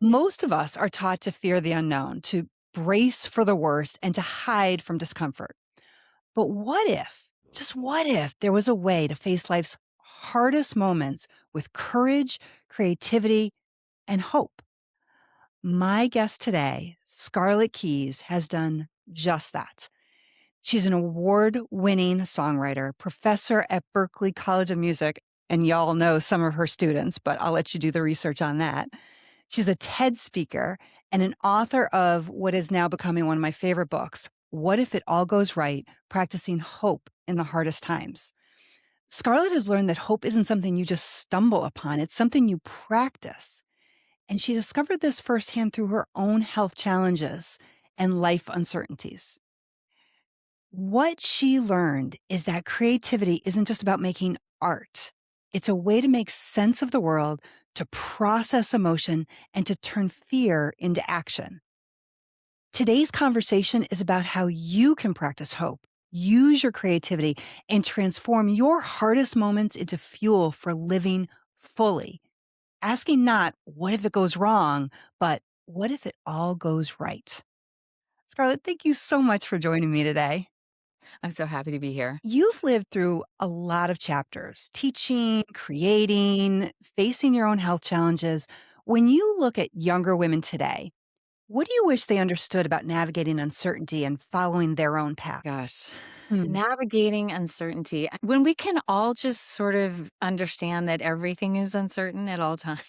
Most of us are taught to fear the unknown, to brace for the worst, and to hide from discomfort. But what if, just what if, there was a way to face life's hardest moments with courage, creativity, and hope? My guest today, Scarlet Keys, has done just that. She's an award winning songwriter, professor at Berklee College of Music, and y'all know some of her students, but I'll let you do the research on that. She's a TED speaker and an author of what is now becoming one of my favorite books, What If It All Goes Right? Practicing Hope in the Hardest Times. Scarlett has learned that hope isn't something you just stumble upon, it's something you practice. And she discovered this firsthand through her own health challenges and life uncertainties. What she learned is that creativity isn't just about making art. It's a way to make sense of the world, to process emotion, and to turn fear into action. Today's conversation is about how you can practice hope, use your creativity, and transform your hardest moments into fuel for living fully. Asking not, what if it goes wrong, but what if it all goes right? Scarlett, thank you so much for joining me today. I'm so happy to be here. You've lived through a lot of chapters, teaching, creating, facing your own health challenges. When you look at younger women today, what do you wish they understood about navigating uncertainty and following their own path? Gosh, Hmm. navigating uncertainty. When we can all just sort of understand that everything is uncertain at all times.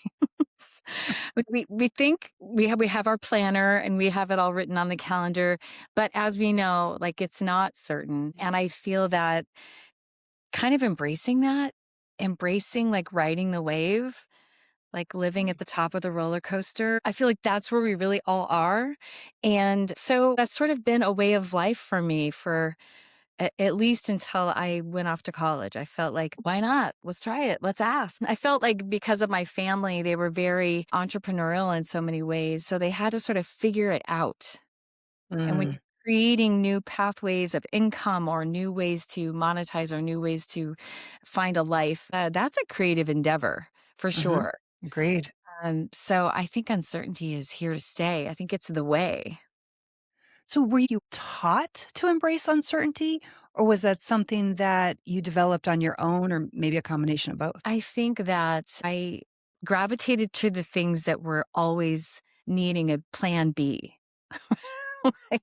We think we have our planner and we have it all written on the calendar, but as we know, like it's not certain. And I feel that kind of embracing like riding the wave, like living at Right. the top of the roller coaster. I feel like that's where we really all are. And so that's sort of been a way of life for me for at least until I went off to college. I felt like, why not? Let's try it. Let's ask. I felt like because of my family, they were very entrepreneurial in so many ways. So they had to sort of figure it out. And when Mm, you're creating new pathways of income or new ways to monetize or new ways to find a life, that's a creative endeavor for mhm. sure. Agreed. So I think uncertainty is here to stay. I think it's the way. So, were you taught to embrace uncertainty, or was that something that you developed on your own, or maybe a combination of both? I think that I gravitated to the things that were always needing a plan B. like,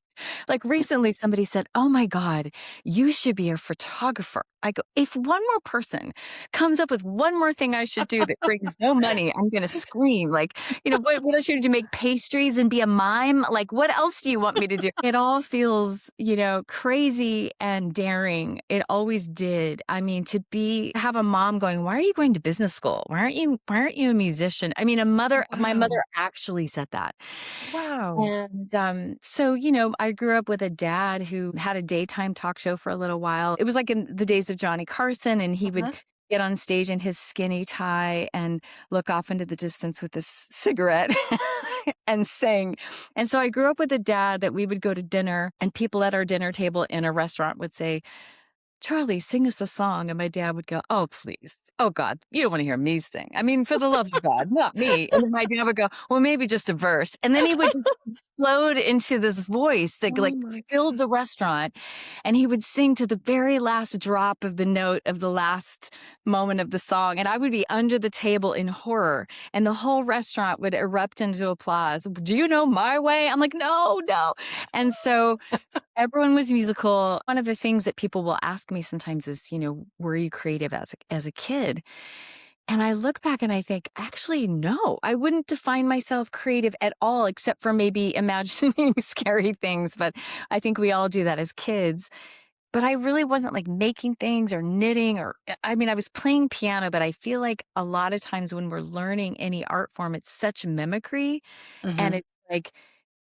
like recently, somebody said, "Oh my God, you should be a photographer." I go, if one more person comes up with one more thing I should do that brings no money, I'm going to scream. Like, what else should I do? Make pastries and be a mime? Like, what else do you want me to do? It all feels, crazy and daring. It always did. I mean, have a mom going, "Why are you going to business school? Why aren't you a musician?" I mean, my Wow. mother actually said that. Wow. And, so, I grew up with a dad who had a daytime talk show for a little while. It was like in the days of Johnny Carson, and he would Uh-huh. get on stage in his skinny tie and look off into the distance with this cigarette and sing. And so I grew up with a dad that we would go to dinner, and people at our dinner table in a restaurant would say, "Charlie, sing us a song." And my dad would go, "Oh, please. Oh, God, you don't want to hear me sing. I mean, for the love of God, not me." And then my dad would go, "Well, maybe just a verse." And then he would just explode into this voice that Oh like my filled god. the restaurant. And he would sing to the very last drop of the note of the last moment of the song. And I would be under the table in horror. And the whole restaurant would erupt into applause. "Do you know My Way?" I'm like, "No, no." And so everyone was musical. One of the things that people will ask me sometimes is, were you creative as a kid? And I look back and I think, actually, no, I wouldn't define myself creative at all, except for maybe imagining scary things. But I think we all do that as kids. But I really wasn't like making things or knitting I mean, I was playing piano, but I feel like a lot of times when we're learning any art form, it's such mimicry. And Mhm. it's like,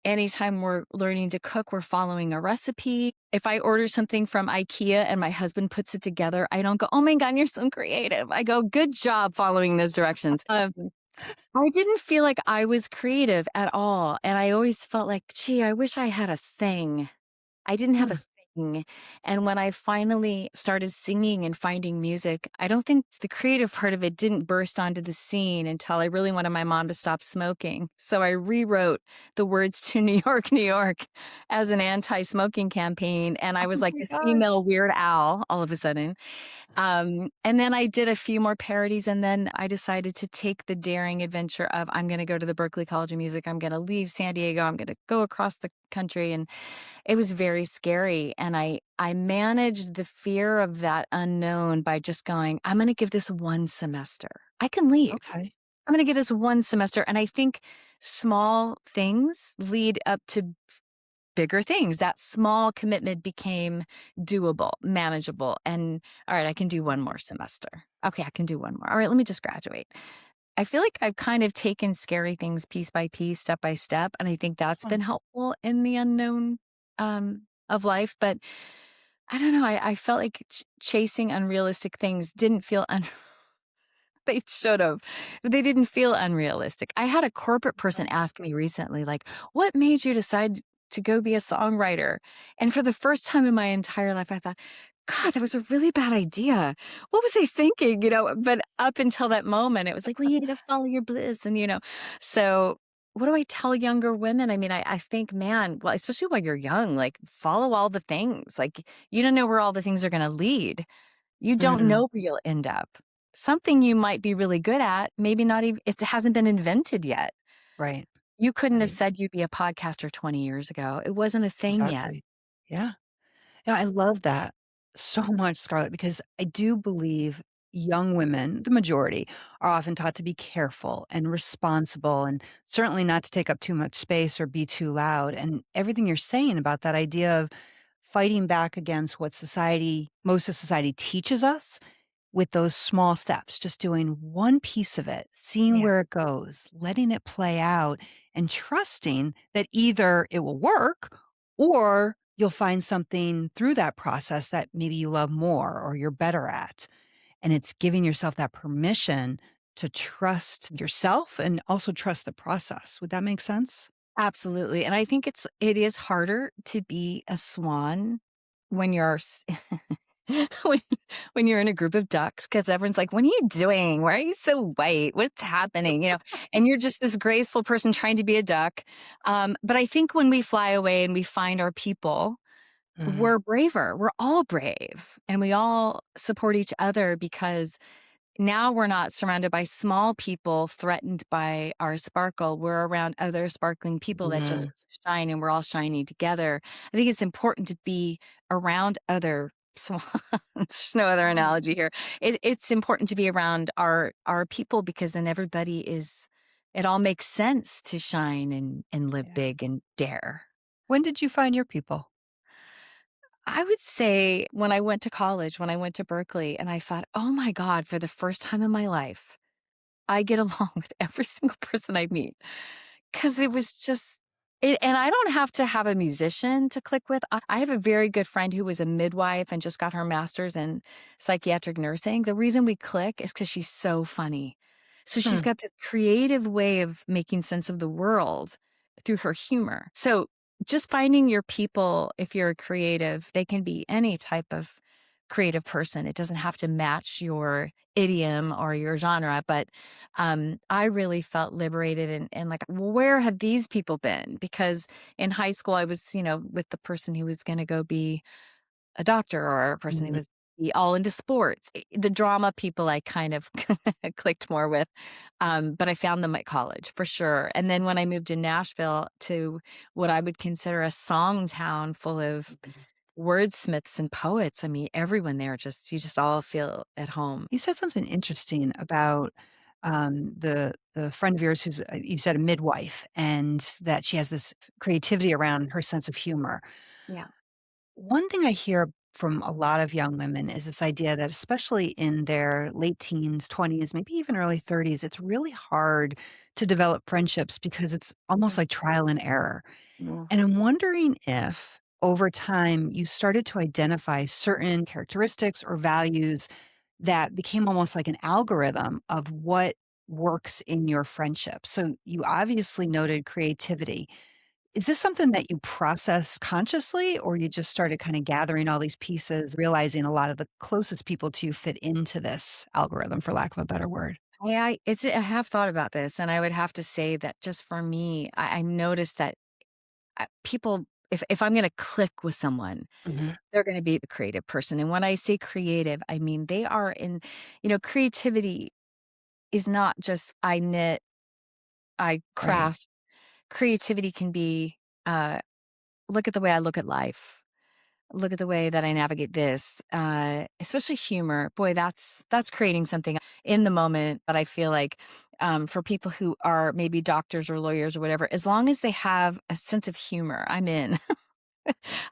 anytime we're learning to cook, we're following a recipe. If I order something from IKEA and my husband puts it together, I don't go, "Oh my God, you're so creative." I go, "Good job following those directions." I didn't feel like I was creative at all. And I always felt like, gee, I wish I had a thing. I didn't have a Hmm. thing. sing. And when I finally started singing and finding music, I don't think the creative part of it didn't burst onto the scene until I really wanted my mom to stop smoking. So I rewrote the words to New York, New York as an anti-smoking campaign. And I was Oh like my the gosh. female Weird Al all of a sudden. And then I did a few more parodies, and then I decided to take the daring adventure of I'm gonna go to the Berklee College of Music. I'm gonna leave San Diego. I'm gonna go across the country. And it was very scary. And I managed the fear of that unknown by just going, I'm gonna give this one semester. I can leave. Okay. I'm gonna give this one semester. And I think small things lead up to bigger things. That small commitment became doable, manageable, and all right, I can do one more semester. Okay, I can do one more. All right, let me just graduate. I feel like I've kind of taken scary things piece by piece, step by step, and I think that's Huh. been helpful in the unknown of life. But I don't know. I felt like chasing unrealistic things didn't feel they should have. They didn't feel unrealistic. I had a corporate person Okay. ask me recently, like, "What made you decide to go be a songwriter?" And for the first time in my entire life, I thought, "God, that was a really bad idea. What was I thinking?" But up until that moment, it was like, "Well, you gotta follow your bliss," So, what do I tell younger women? I mean, I think, man, well, especially while you're young, like, follow all the things. Like, you don't know where all the things are gonna lead. You don't Mm, know where you'll end up. Something you might be really good at, maybe not even it hasn't been invented yet. right. You couldn't have Right. said you'd be a podcaster 20 years ago. It wasn't a thing yet. Exactly. Yeah. Yeah, I love that so much, Scarlett, because I do believe young women, the majority, are often taught to be careful and responsible and certainly not to take up too much space or be too loud. And everything you're saying about that idea of fighting back against what most of society teaches us with those small steps, just doing one piece of it, seeing Yeah, where it goes, letting it play out, and trusting that either it will work or you'll find something through that process that maybe you love more or you're better at. And it's giving yourself that permission to trust yourself and also trust the process. Would that make sense? absolutely, and I think it is harder to be a swan when you're when when you're in a group of ducks, because everyone's like, "What are you doing? Why are you so white? What's happening?" And you're just this graceful person trying to be a duck. But I think when we fly away and we find our people, Mhm. we're braver. We're all brave, and we all support each other because now we're not surrounded by small people threatened by our sparkle. We're around other sparkling people that just Mhm. shine, and we're all shining together. I think it's important to be around other swans. There's no other Yeah. analogy here. It's important to be around our people because then it all makes sense to shine and live Yeah. big and dare. When did you find your people? I would say when I went to college, when I went to Berkeley, and I thought, oh my God, for the first time in my life, I get along with every single person I meet. 'Cause it was just and I don't have to have a musician to click with. I have a very good friend who was a midwife and just got her master's in psychiatric nursing. The reason we click is because she's so funny. So she's Hmm. got this creative way of making sense of the world through her humor. So just finding your people, if you're a creative, they can be any type of creative person. It doesn't have to match your idiom or your genre, but I really felt liberated and like, "Well, where have these people been?" Because in high school, I was, with the person who was going to go be a doctor or a person who Mhm. was be all into sports. The drama people I kind of clicked more with, but I found them at college for sure. And then when I moved to Nashville to what I would consider a song town full of Mhm. wordsmiths and poets, I mean, everyone there you just all feel at home. You said something interesting about, the friend of yours who's, you said a midwife, and that she has this creativity around her sense of humor. Yeah. One thing I hear from a lot of young women is this idea that especially in their late teens, 20s, maybe even early 30s, it's really hard to develop friendships because it's almost Mm, like trial and error. mm. And I'm wondering if over time you started to identify certain characteristics or values that became almost like an algorithm of what works in your friendship. So you obviously noted creativity. Is this something that you process consciously, or you just started kind of gathering all these pieces, realizing a lot of the closest people to you fit into this algorithm, for lack of a better word? I have thought about this, and I would have to say that just for me, I noticed that people, if I'm going to click with someone, Mhm. they're going to be the creative person. And when I say creative, I mean they are in, creativity is not just I knit, I Right. craft. Creativity can be, uh, look at the way I look at life. Look at the way that I navigate this, especially humor. Boy, that's creating something in the moment that I feel like, for people who are maybe doctors or lawyers or whatever, as long as they have a sense of humor, I'm in.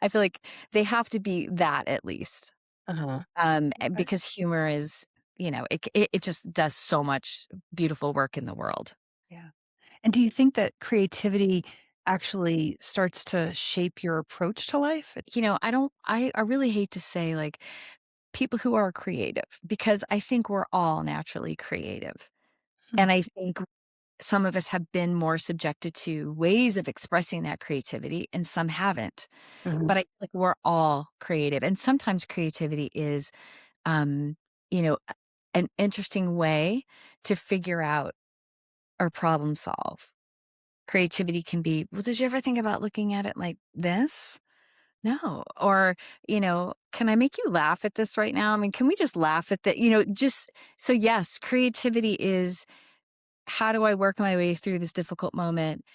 I feel like they have to be that at least, Uh-huh. Okay. because humor is, it just does so much beautiful work in the world. Yeah. And do you think that creativity actually starts to shape your approach to life? I don't. I really hate to say like people who are creative because I think we're all naturally creative. Hmm. And I think some of us have been more subjected to ways of expressing that creativity and some haven't. Mhm. But I feel like we're all creative. And sometimes creativity is, um, an interesting way to figure out or problem solve. Creativity can be, well, did you ever think about looking at it like this? No. Or, can I make you laugh at this right now? I mean, can we just laugh at that? Just so, yes, creativity is how do I work my way through this difficult moment?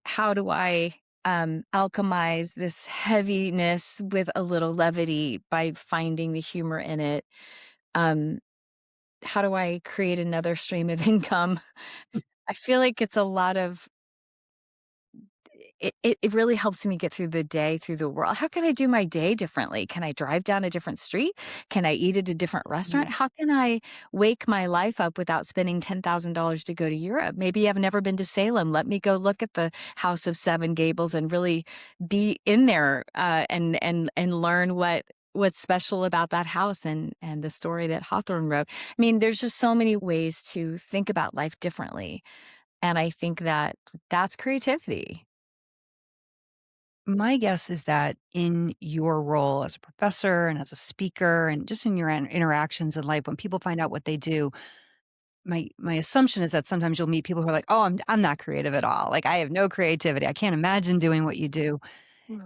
How do I alchemize this heaviness with a little levity by finding the humor in it? Um, how do I create another stream of income? I feel like it's a lot of it really helps me get through the day, through the world. How can I do my day differently? Can I drive down a different street? Can I eat at a different restaurant? Mhm. How can I wake my life up without spending $10,000 to go to Europe? Maybe I've never been to Salem. Let me go look at the House of Seven Gables and really be in there, and learn what's special about that house and the story that Hawthorne wrote. I mean, there's just so many ways to think about life differently, and I think that that's creativity. My guess is that in your role as a professor and as a speaker and just in your interactions in life, when people find out what they do, my assumption is that sometimes you'll meet people who are like, "Oh, I'm not creative at all. Like, I have no creativity. I can't imagine doing what you do."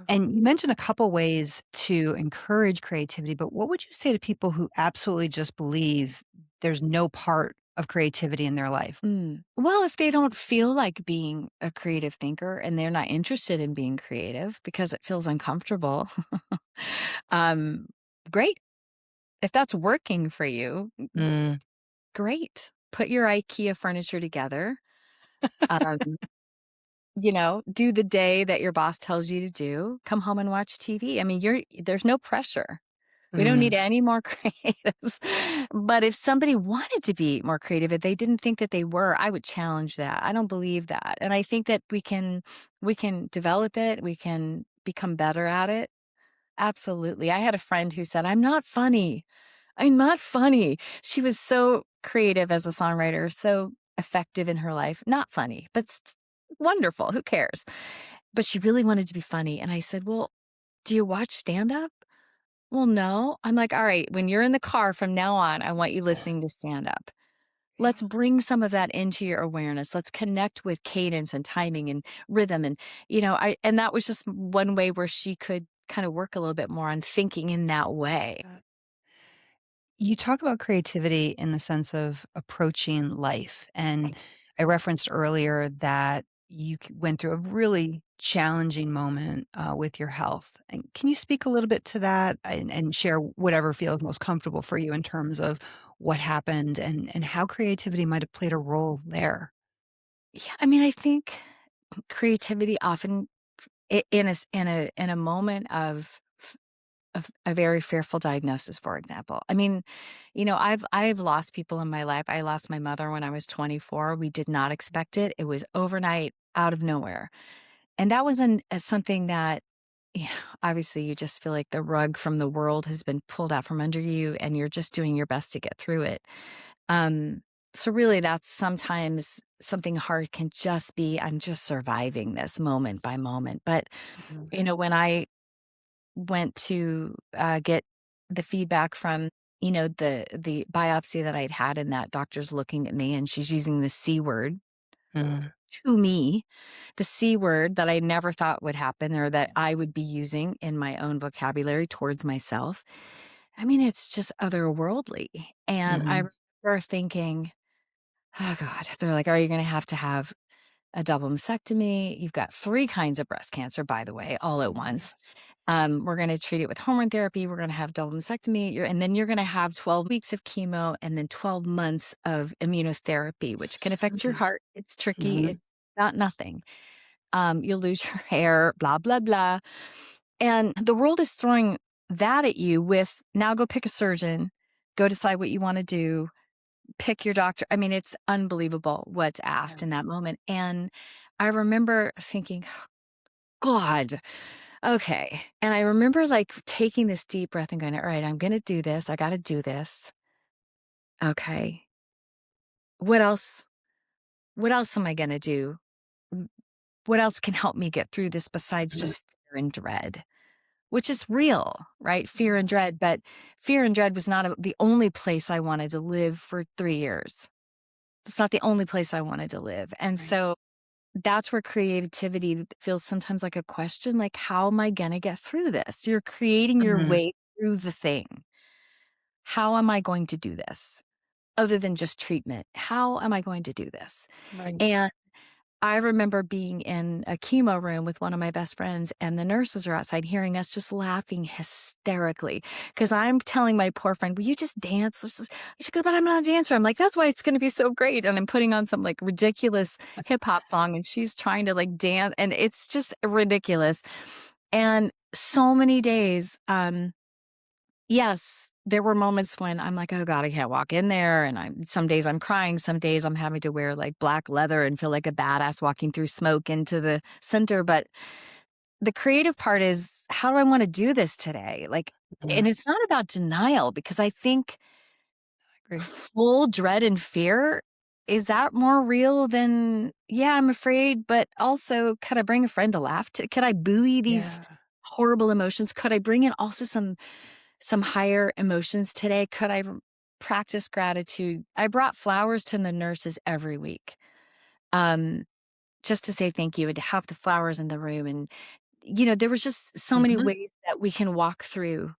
And you mentioned a couple ways to encourage creativity, but what would you say to people who absolutely just believe there's no part of creativity in their life? Well, if they don't feel like being a creative thinker and they're not interested in being creative because it feels uncomfortable, um, great. If that's working for you, Mm, great. Put your IKEA furniture together. Um, do the day that your boss tells you to do. Come home and watch TV. I mean, there's no pressure. We don't need mm. any more creatives. But if somebody wanted to be more creative, if they didn't think that they were, I would challenge that. I don't believe that. And I think that we can develop it, we can become better at it. Absolutely. I had a friend who said, "I'm not funny. I'm not funny." She was so creative as a songwriter, so effective in her life. Not funny, but wonderful. Who cares? But she really wanted to be funny. And I said, "Well, do you watch stand up?" "Well, no." I'm like, "All right, when you're in the car from now on, I want you listening to stand up. Let's Yeah. bring some of that into your awareness. Let's connect with cadence and timing and rhythm." And, and that was just one way where she could kind of work a little bit more on thinking in that way. You talk about creativity in the sense of approaching life. And I referenced earlier that you went through a really challenging moment with your health. And can you speak a little bit to that and share whatever feels most comfortable for you in terms of what happened and how creativity might have played a role there? Yeah, I mean, I think creativity often in a moment of a very fearful diagnosis, for example. I mean, I've lost people in my life. I lost my mother when I was 24. We did not expect it. It was overnight, out of nowhere. And that was something that, you know, obviously you just feel like the rug from the world has been pulled out from under you and you're just doing your best to get through it. Um, So really that's sometimes something hard can just be, I'm just surviving this moment by moment. But, Mhm. when I went to, get the feedback from, the biopsy that I'd had, and that doctor's looking at me and she's using the C word Mm. to me, the C word that I never thought would happen or that I would be using in my own vocabulary towards myself. I mean, it's just otherworldly. And I Mhm. remember thinking, "Oh god." They're like, "Are you gonna have to have a double mastectomy?" You've got 3 kinds of breast cancer, by the way, all at Yeah. once. We're gonna treat it with hormone therapy, we're gonna have double mastectomy, and then you're gonna have 12 weeks of chemo and then 12 months of immunotherapy, which can affect your Mhm. heart. It's tricky, Mhm. it's not nothing. You'll lose your hair, blah, blah, blah. And the world is throwing that at you with, "Now go pick a surgeon, go decide what you wanna do, pick your doctor." I mean, it's unbelievable what's Yeah. asked in that moment, and I remember thinking, "God, okay." And I remember, like, taking this deep breath and going, "Alright, I'm gonna do this, I gotta do this. Okay. What else what else am I gonna do? W What else can help me get through this besides Mhm. just fear and dread?" Which is real, right? Fear and Yeah. dread, but fear and dread was not the only place I wanted to live for 3 years. It's not the only place I wanted to live, and Right. so that's where creativity feels sometimes like a question, like, "How am I gonna get through this?" You're creating your Mhm. way through the thing. "How am I going to do this? Other than just treatment, how am I going to do this?" Right. And I remember being in a chemo room with one of my best friends, and the nurses are outside hearing us just laughing hysterically because 'cause I'm telling my poor friend, "Will you just dance? Let's just." She goes, "But I'm not a dancer." I'm like, "That's why it's gonna be so great." And I'm putting on some, like, ridiculous hip hop song, and she's trying to, like, dance, and it's just ridiculous. And so many days, yes, there were moments when I'm like, "Oh god, I can't walk in there," and some days I'm crying, some days I'm having to wear, like, black leather and feel like a badass walking through smoke into the center, but the creative part is, how do I wanna do this today? Like, Mhm. and it's not about denial because I think Agree. full dread and fear, is that more real than, "Yeah, I'm afraid, but also could I bring a friend to laugh to? Could I buoy these Yeah. horrible emotions? Could I bring in also some higher emotions today? Could I practice gratitude?" I brought flowers to the nurses every week, um, just to say thank you and to have the flowers in the room. And, there was just so many Mhm. ways that we can walk through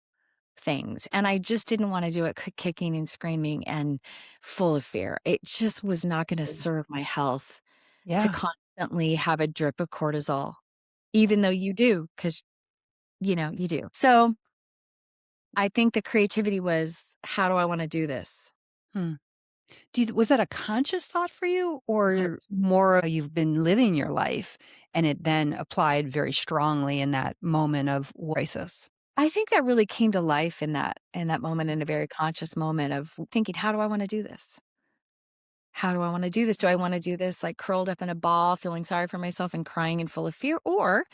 things. And I just didn't want to do it kicking and screaming and full of fear. It just was not going to Good. serve my health to Yeah. constantly have a drip of cortisol, even though you do, because, you do. So I think the creativity was, how do I want to do this? Hmm. Was that a conscious thought for you Hundred or more you've been living your life and it then applied very strongly in that moment of crisis? I think that really came to life in that moment, in a very conscious moment of thinking, "How do I wanna do this? How do I wanna do this? Do I wanna do this, like, curled up in a ball, feeling sorry for myself and crying and full of fear? Or,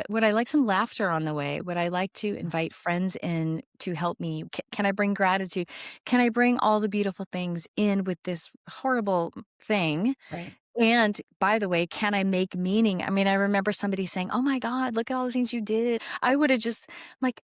would I like some laughter on the way? Would I like to invite friends in to help me? Can I bring gratitude? Can I bring all the beautiful things in with this horrible thing? Right. And by the way, can I make meaning?" I mean, I remember somebody saying, "Oh my god, look at all the things you did." I woulda just, like,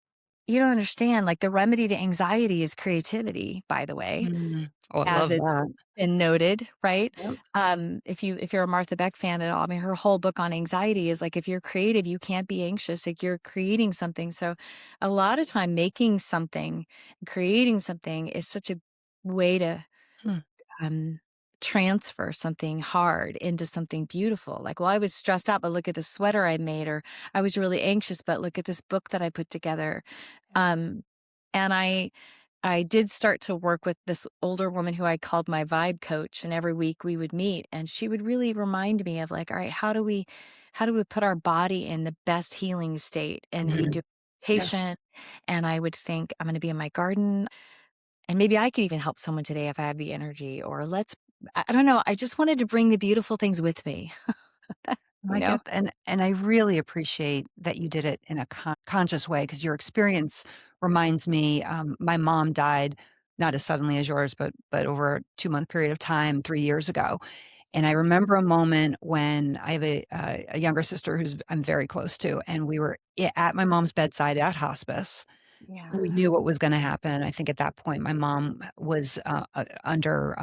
"You don't understand, like, the remedy to anxiety is creativity, by the way, Mm. Oh, I as love it's that. been noted," right? Yep. If you're a Martha Beck fan at all, I mean, her whole book on anxiety is, like, if you're creative, you can't be anxious, like, you're creating something. So, a lot of time making something, creating something is such a way to Hmm. um, transfer something hard into something beautiful. Like, well, I was stressed out, but look at this sweater I made, or I was really anxious, but look at this book that I put together. Yeah. Um, and I did start to work with this older woman who I called my vibe coach, and every week we would meet, and she would really remind me of, like, all right, how do we put our body in the best healing state? And we Mhm. do Yes. meditation, and I would think, I'm going to be in my garden, and maybe I could even help someone today if I have the energy, or I don't know, I just wanted to bring the beautiful things with me, you I know? get and I really appreciate that you did it in a conscious way because your experience reminds me, my mom died not as suddenly as yours, but over a 2-month period of time 3 years ago. And I remember a moment when I have a younger sister who's I'm very close to, and we were at my mom's bedside at hospice. Yeah. We knew what was gonna happen. I think at that point, my mom was, under,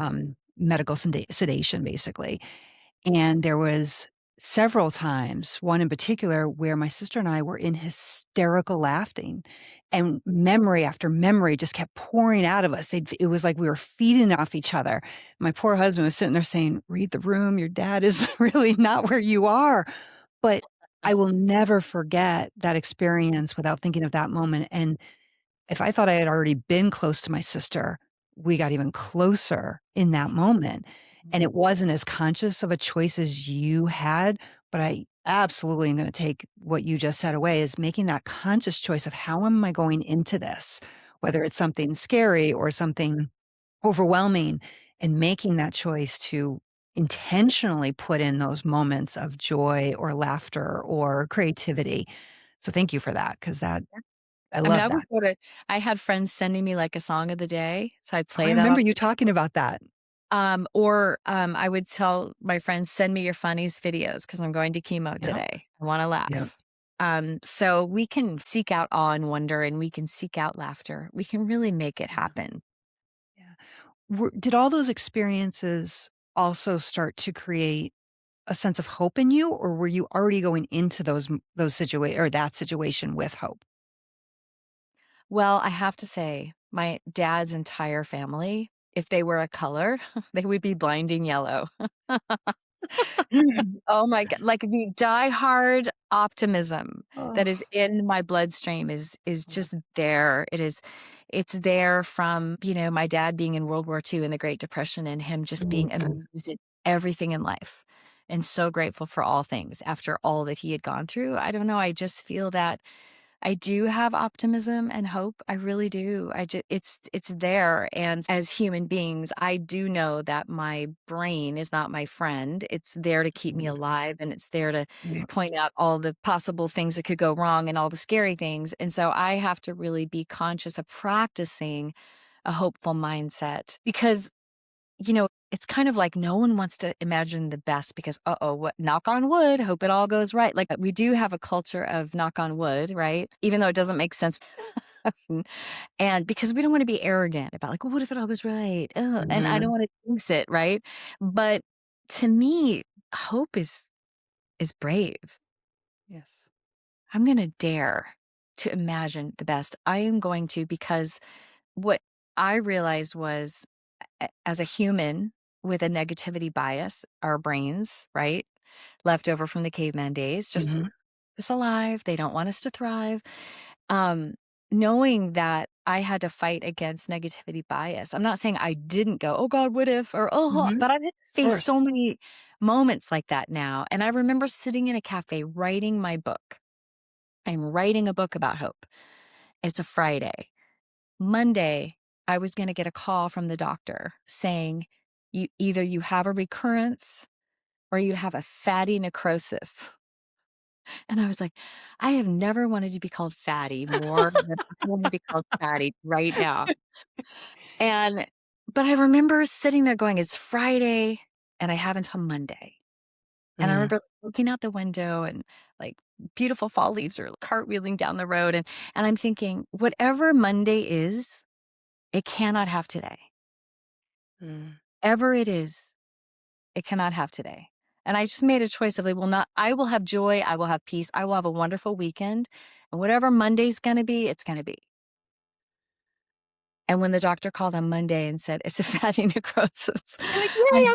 medical sedation, basically. And there was several times, one in particular, where my sister and I were in hysterical laughing, and memory after memory just kept pouring out of us. It was like we were feeding off each other. My poor husband was sitting there saying, "Read the room. Your dad is really not where you are." But I will never forget that experience without thinking of that moment, and if I thought I had already been close to my sister, we got even closer in that moment, and it wasn't as conscious of a choice as you had, but I absolutely am gonna take what you just said away, is making that conscious choice of how am I going into this, whether it's something scary or something overwhelming, and making that choice to intentionally put in those moments of joy or laughter or creativity. So thank you for that, because that I I mean, love I would that. go to I had friends sending me, like, a song of the day, so I'd Oh, I play that all. remember you talking about that. I would tell my friends, "Send me your funniest videos because 'cause I'm going to chemo Yep, today. I wanna yep, laugh." So we can seek out awe and wonder, and we can seek out laughter. We can really make it yeah, happen. yeah. Did all those experiences also start to create a sense of hope in you, or were you already going into those or that situation with hope? Well, I have to say, my dad's entire family, if they were a color, they would be blinding yellow. Oh my god, like, the diehard optimism that is Oh, in my bloodstream is just there. It's there from, my dad being in World War II and the Great Depression and him just being mhm, amazed at everything in life and so grateful for all things after all that he had gone through. I don't know, I just feel that I do have optimism and hope. I really do. It's there, and as human beings, I do know that my brain is not my friend. It's there to keep me mhm, alive, and it's there to right, point out all the possible things that could go wrong and all the scary things, and so I have to really be conscious of practicing a hopeful mindset because it's kind of like no one wants to imagine the best because, uh-oh, what knock on wood, hope it all goes right. Like, we do have a culture of knock on wood, right? Even though it doesn't make sense. And because we don't want to be arrogant about, like, "Well, what if it all goes right? Ugh," and I don't mhm, want to jinx it, right? But to me, hope is brave. yes, I'm going to dare to imagine the best. I am going to because what I realized was as a human with a negativity bias, our brains, right? Left over from the caveman days, just mhm, us alive. They don't want us to thrive. Um, Knowing that I had to fight against negativity bias. I'm not saying I didn't go, oh God, what if, or oh, mhm, but I've of faced course, so many moments like that now. And I remember sitting in a cafe writing my book. I'm writing a book about hope. It's a Friday. Monday, I was gonna get a call from the doctor saying, you have a recurrence or you have a fatty necrosis." And I was like, "I have never wanted to be called fatty more than I want to be called fatty right now." And but I remember sitting there going, "It's Friday, and I have until Monday." And I mm, remember looking out the window and, like, beautiful fall leaves are cartwheeling down the road, and I'm thinking, "Whatever Monday is, it cannot have today. mm, Ever it is, it cannot have today." And I just made a choice of I will have joy, I will have peace, I will have a wonderful weekend, and whatever Monday's gonna be, it's gonna be. And when the doctor called on Monday and said, "It's a fatty necrosis," you're like, I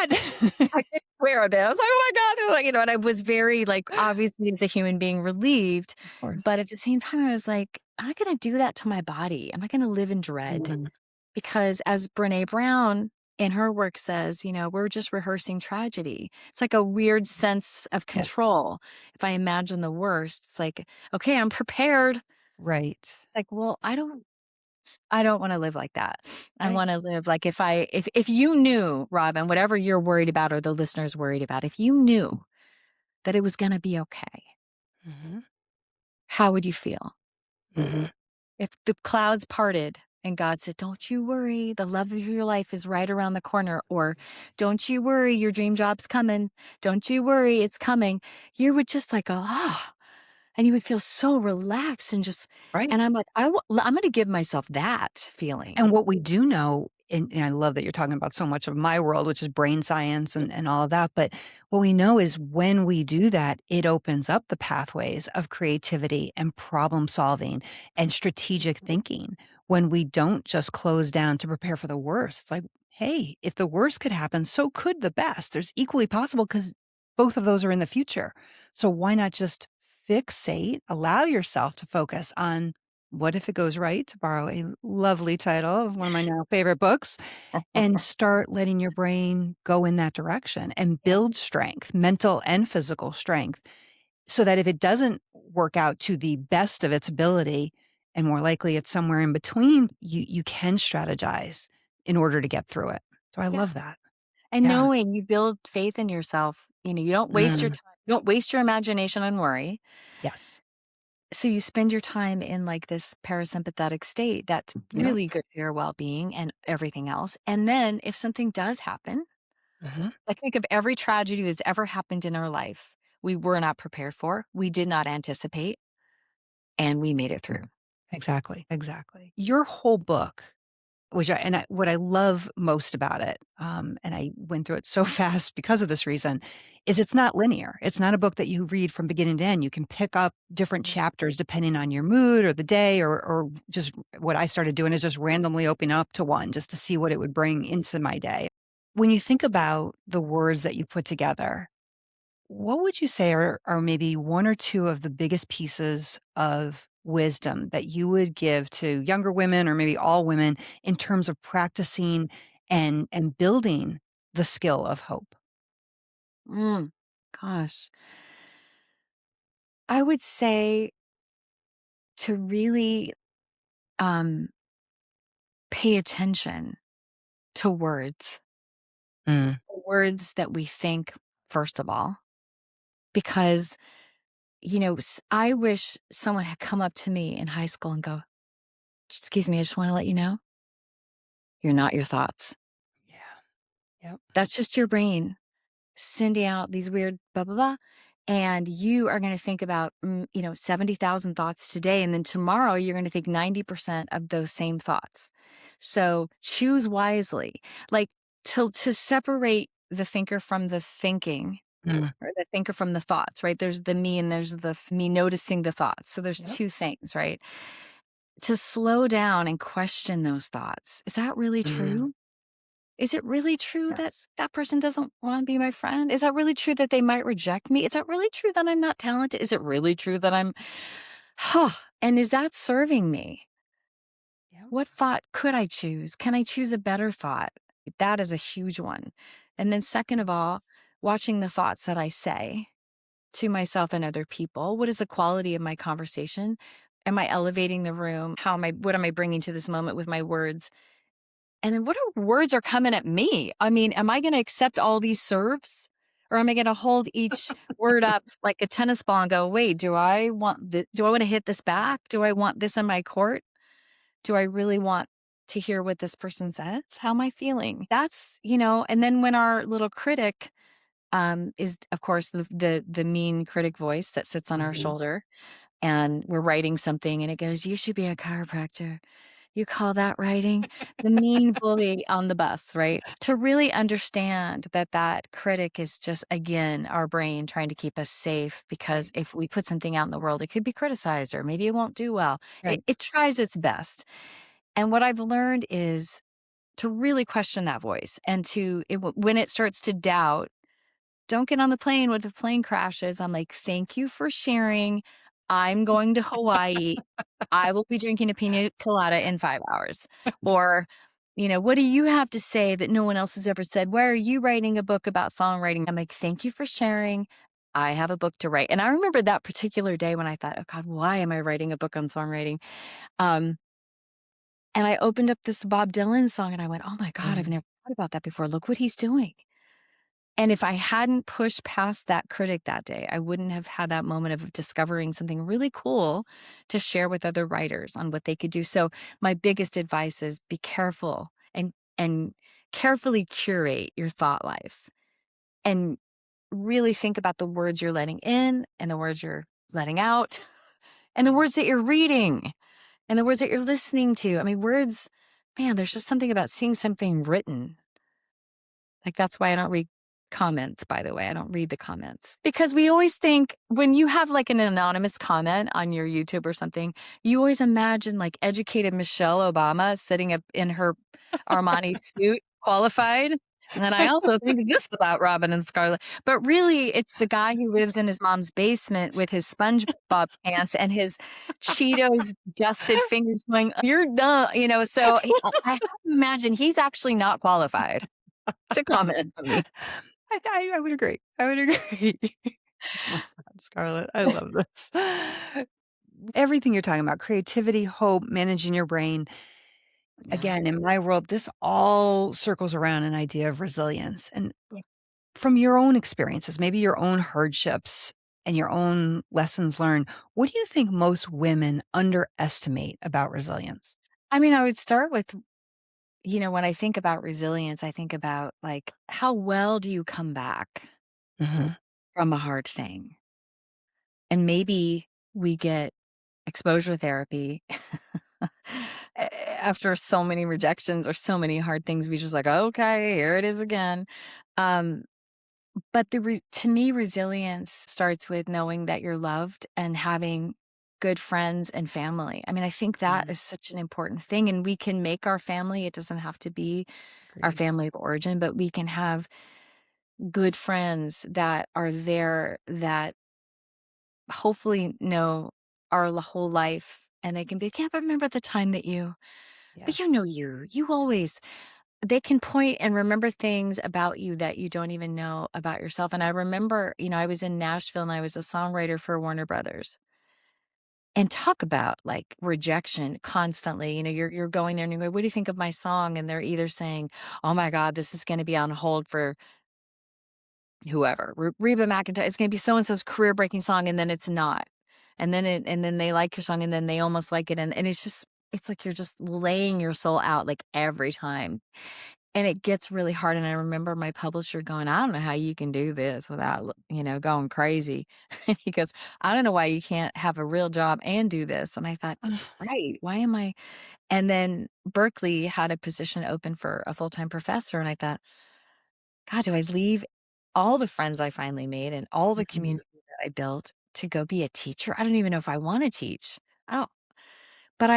"Yay, I'm fat." I did swear a bit. I was like, "Oh my god," and I was very, like, obviously, as a human being, relieved, Of course. but at the same time, I was like, "I'm not gonna do that to my body. I'm not gonna live in dread." Mhm, Because as Brené Brown in her work says, we're just rehearsing tragedy. It's like a weird sense of yes, control. If I imagine the worst, it's like, okay, I'm prepared. It's right. like, well, I don't want to live like that. I I want to live like if you knew, Robin, whatever you're worried about or the listeners worried about, if you knew that it was going to be okay, Mhm, how would you feel? mhm, If the clouds parted And God said, "Don't you worry, the love of your life is right around the corner," or "Don't you worry, your dream job's coming. Don't you worry, it's coming." You would just like go, "Ah," and you would feel so relaxed and just Right. and I'm like, I'm gonna give myself that feeling. And what we do know, and I love that you're talking about so much of my world, which is brain science and all of that, but what we know is when we do that, it opens up the pathways of creativity and problem solving and strategic thinking when we don't just close down to prepare for the worst. It's like, hey, if the worst could happen, so could the best. There's equally possible because both of those are in the future. So why not just fixate, allow yourself to focus on what if it goes right, to borrow a lovely title of one of my now favorite books, and start letting your brain go in that direction and Yeah. build strength, mental and physical strength, so that if it doesn't work out to the best of its ability, and more likely it's somewhere in between, you can strategize in order to get through it. So I Yeah. love that. And Yeah. knowing you build faith in yourself, you don't waste your Mm, time. You don't waste your imagination on worry. yes. So you spend your time in like this parasympathetic state that's Yep. really good for your well-being and everything else. And then if something does happen, Mhm. like think of every tragedy that's ever happened in our life. We were not prepared for, we did not anticipate, and we made it through. Exactly, exactly. Your whole book, what I love most about it, and I went through it so fast because of this reason, is it's not linear. It's not a book that you read from beginning to end. You can pick up different chapters depending on your mood or the day or just what I started doing is just randomly opening up to one just to see what it would bring into my day. When you think about the words that you put together, what would you say are maybe 1 or 2 of the biggest pieces of wisdom that you would give to younger women or maybe all women in terms of practicing and building the skill of hope? Mm, gosh. I would say to really um, pay attention to Mm, words that we think, first of all, because, I wish someone had come up to me in high school and go, "Excuse me, I just want to let you know you're not your thoughts. yeah, yep, That's just your brain sending out these weird blah, blah, blah. And you are going to think about, 70,000 thoughts today. And then tomorrow, you're going to think 90% of those same thoughts. So choose wisely. Like to separate the thinker from the thinking mm, or the thinker from the thoughts, right? There's the me and there's the me noticing the thoughts. So there's yep, two things, right? To slow down and question those thoughts. Is that really mm, true? Is it really true that yes, that person doesn't wanna be my friend? Is that really true that they might reject me? Is that really true that I'm not talented? Is it really true that I'm huh, and is that serving me? yep, What thought could I choose? Can I choose a better thought? That is a huge one. And then second of all, watching the thoughts that I say to myself and other people. What is the quality of my conversation? Am I elevating the room? What am I bringing to this moment with my words? And then words are coming at me? I mean, am I gonna accept all these serves? Or am I gonna hold each word up like a tennis ball and go, "Wait, do I wanna hit this back? Do I want this in my court? Do I really want to hear what this person says? How am I feeling?" And then when our little critic, is, of course, the mean critic voice that sits on our mhm, shoulder, and we're writing something and it goes, "You should be a chiropractor. You call that writing?" The mean bully on the bus, right? To really understand that that critic is just, again, our brain trying to keep us safe because right, if we put something out in the world, it could be criticized or maybe it won't do well. It, right, it tries its best. And what I've learned is to really question that voice and when it starts to doubt, don't get on the plane when the plane crashes. I'm like, "Thank you for sharing. I'm going to Hawaii. I will be drinking a pina colada in 5 hours." Or, "What do you have to say that no one else has ever said? Why are you writing a book about songwriting?" I'm like, "Thank you for sharing. I have a book to write." And I remember that particular day when I thought, "Oh god, why am I writing a book on songwriting?" Um, and I opened up this Bob Dylan song and I went, "Oh my god, I've mm, never thought about that before. Look what he's doing." And if I hadn't pushed past that critic that day, I wouldn't have had that moment of discovering something really cool to share with other writers on what they could do. So my biggest advice is be careful and carefully curate your thought life and really think about the words you're letting in and the words you're letting out and the words that you're reading and the words that you're listening to. I mean, words, man, there's just something about seeing something written. Like, that's why I don't read comments, by the way. I don't read the comments because we always think when you have like an anonymous comment on your YouTube or something, you always imagine like educated Michelle Obama sitting up in her Armani suit, qualified. And I also think this about Robin and Scarlet. But really, it's the guy who lives in his mom's basement with his SpongeBob pants and his Cheetos dusted fingers going, "You're done." So I have to imagine he's actually not qualified to comment on me. I would agree. I would agree. Oh my god, Scarlett, I love this. Everything you're talking about, creativity, hope, managing your brain. Yeah. Again, in my world, this all circles around an idea of resilience. And Yeah. from your own experiences, maybe your own hardships and your own lessons learned, what do you think most women underestimate about resilience? I mean, I would start with, when I think about resilience, I think about like, how well do you come back Mhm. from a hard thing? And maybe we get exposure therapy after so many rejections or so many hard things. We just like, okay, here it is again. Um, but to me, resilience starts with knowing that you're loved and having good friends and family. I mean, I think that Mm, is such an important thing. And we can make our family, it doesn't have to be our agreed. family of origin, but we can have good friends that are there that hopefully know our whole life. And they can be, yeah, but remember the time that but Yes. you always, they can point and remember things about you that you don't even know about yourself. And I remember, I was in Nashville and I was a songwriter for Warner Brothers. And talk about like rejection constantly. You're going there and you go, what do you think of my song? And they're either saying, oh my God, this is going to be on hold for whoever, Reba McEntire, it's gonna be so and so's career breaking song, and then it's not. And then they like your song, and then they almost like it, and it's like you're just laying your soul out like every time. And it gets really hard. And I remember my publisher going, I don't know how you can do this without, going crazy. And he goes, I don't know why you can't have a real job and do this. And I thought, right, why am I? And then Berkeley had a position open for a full time professor. And I thought, God, do I leave all the friends I finally made and all the Mhm. community that I built to go be a teacher? I don't even know if I wanna teach. I don't but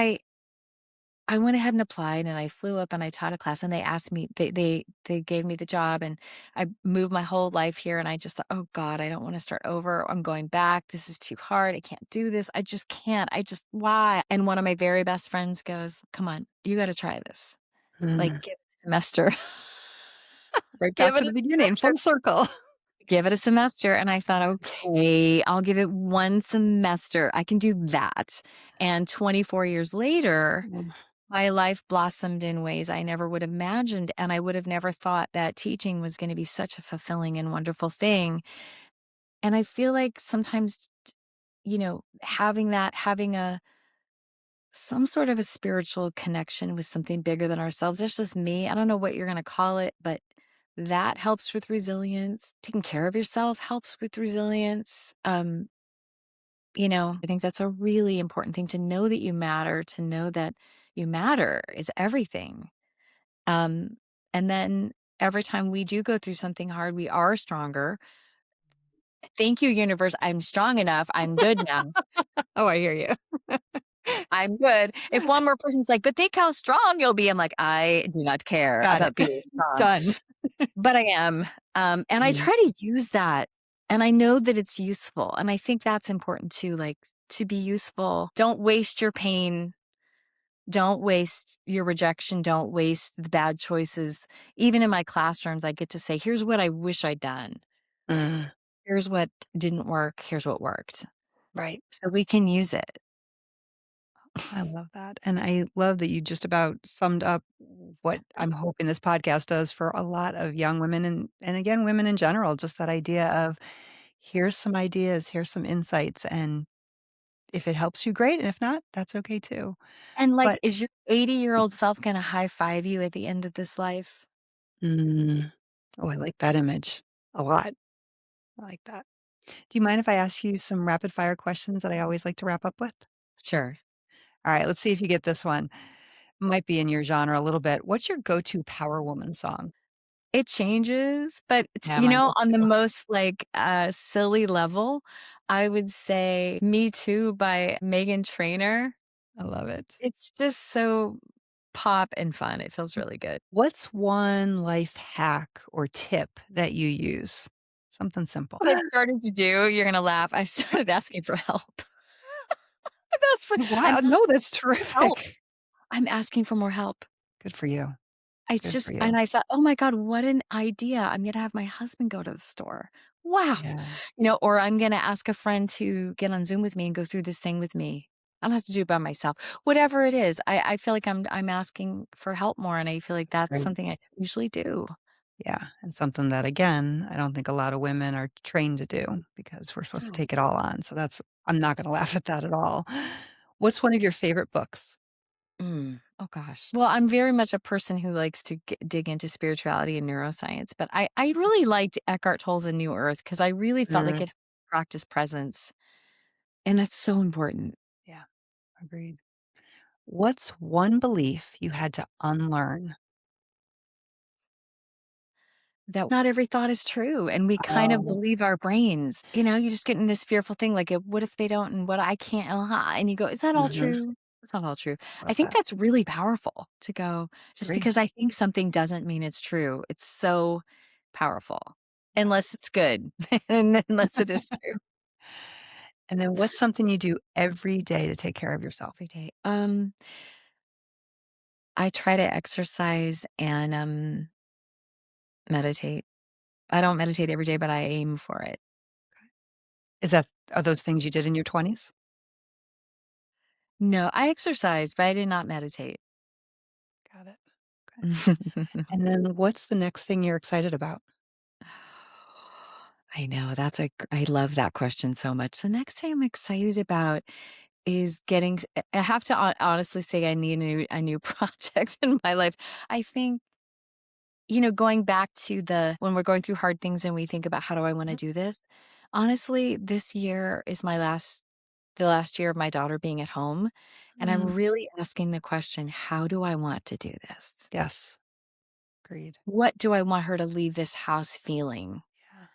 I went ahead and applied, and I flew up and I taught a class, and they asked me they gave me the job, and I moved my whole life here, and I just thought, "Oh god, I don't wanna start over. I'm going back. This is too hard. I can't do this. I just can't. I just why?" And one of my very best friends goes, "Come on, you gotta try this. Like, Mm. give it a semester. Right back Give it to a the beginning, semester." full circle. Give it a semester, and I thought, "Okay, I'll give it 1 semester, I can do that." And 24 years later, Mm, my life blossomed in ways I never would have imagined, and I would have never thought that teaching was gonna be such a fulfilling and wonderful thing. And I feel like sometimes, having a some sort of a spiritual connection with something bigger than ourselves. That's just me. I don't know what you're gonna call it, but that helps with resilience. Taking care of yourself helps with resilience. I think that's a really important thing to know that you matter, to know that you matter is everything. Um, and then every time we do go through something hard, we are stronger. Thank you, universe. I'm strong enough. I'm good now. oh, I hear you. I'm good. If one more person's like, but think how strong you'll be. I'm like, I do not care Got it. about being strong, Done. but I am. And I Mm, try to use that. And I know that it's useful. And I think that's important too, like to be useful. Don't waste your pain. Don't waste your rejection. Don't waste the bad choices. Even in my classrooms, I get to say, here's what I wish I'd done. mm, Here's what didn't work. Here's what worked. right. So we can use it. I love that, and I love that you just about summed up what I'm hoping this podcast does for a lot of young women and again, women in general, just that idea of, here's some ideas, here's some insights, and if it helps you, great, and if not, that's okay too. And, like, But is your 80-year-old self gonna high five you at the end of this life? mm, oh, I like that image a lot. I like that. Do you mind if I ask you some rapid fire questions that I always like to wrap up with? Sure. All right, let's see if you get this one. Might be in your genre a little bit. What's your go-to power woman song? It changes, but Yeah, mine does on the too. most, like, silly level, I would say "Me Too" by Megan Trainor. I love it. It's just so pop and fun. It feels really good. What's one life hack or tip that you use? Something simple. What I've started to do, you're gonna laugh, I started asking for help. I've asked for I'm Wow, no, asking that's for help. terrific. I'm asking for more help. Good for you. It's Good for just you. and I thought, "Oh my god, what an idea. I'm gonna have my husband go to the store. Wow." Yeah, Or I'm gonna ask a friend to get on Zoom with me and go through this thing with me. I don't have to do it by myself. Whatever it is, I feel like I'm asking for help more, and I feel like that's that's great. something I usually do. Yeah, and something that, again, I don't think a lot of women are trained to do because we're supposed to Oh. take it all on, so that's I'm not gonna laugh at that at all. What's one of your favorite books? Oh gosh. Well, I'm very much a person who likes to dig into spirituality and neuroscience, but I really liked Eckhart Tolle's A New Earth because I really felt like Mm, it practiced presence, and that's so important. yeah, agreed. What's one belief you had to unlearn? That not every thought is true, and we kind of Oh, believe our brains. You just get in this fearful thing, like, what if they don't and what I can't, and you go, "Is that all mhm, true? It's not all true." I love think that. that's really powerful to go, just Agree. because I think something doesn't mean it's true. It's so powerful, Yes. unless it's good, and unless it is true And then what's something you do every day to take care of yourself? every day. I try to exercise and, meditate. I don't meditate every day, but I aim for it. Are those things you did in your 20s? No, I exercise, but I did not meditate. Got it. Okay. And then what's the next thing you're excited about? I know, I love that question so much. The next thing I'm excited about is I have to honestly say I need a new project in my life. I think, going back to when we're going through hard things and we think about how do I wanna Mhm, do this? Honestly, this year is the last year of my daughter being at home, and I'm mm, really asking the question, "How do I want to do this? yes, agreed. What do I want her to leave this house feeling?" Yeah,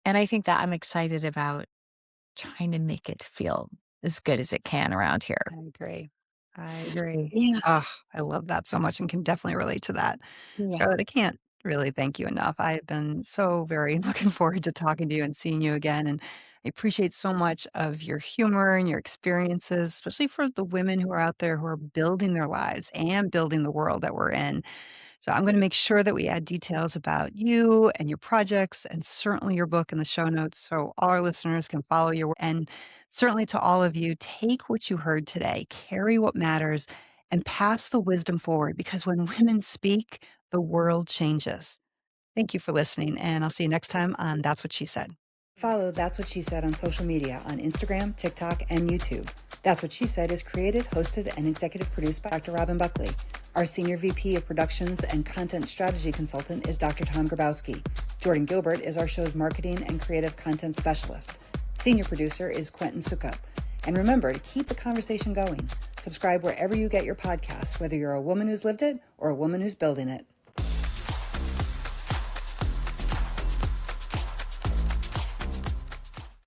And I think that I'm excited about trying to make it feel as good as it can around here. I agree. I agree. Yeah, Ah, I love that so much and can definitely relate to that. yeah. Scarlett, I can't really thank you enough. I have been so very looking forward to talking to you and seeing you again, and I appreciate so much of your humor and your experiences, especially for the women who are out there who are building their lives and building the world that we're in. So I'm gonna make sure that we add details about you and your projects and certainly your book in the show notes so all our listeners can follow your work. And certainly to all of you, take what you heard today, carry what matters, and pass the wisdom forward because when women speak, the world changes. Thank you for listening, and I'll see you next time on That's What She Said. Follow That's What She Said on social media on Instagram, TikTok, and YouTube. That's What She Said is created, hosted, and executive produced by Dr. Robin Buckley. Our Senior VP of Productions and Content Strategy Consultant is Dr. Tom Grabowski. Jordan Gilbert is our show's Marketing and Creative Content Specialist. Senior Producer is Quentin Sukup. And remember to keep the conversation going. Subscribe wherever you get your podcasts, whether you're a woman who's lived it or a woman who's building it.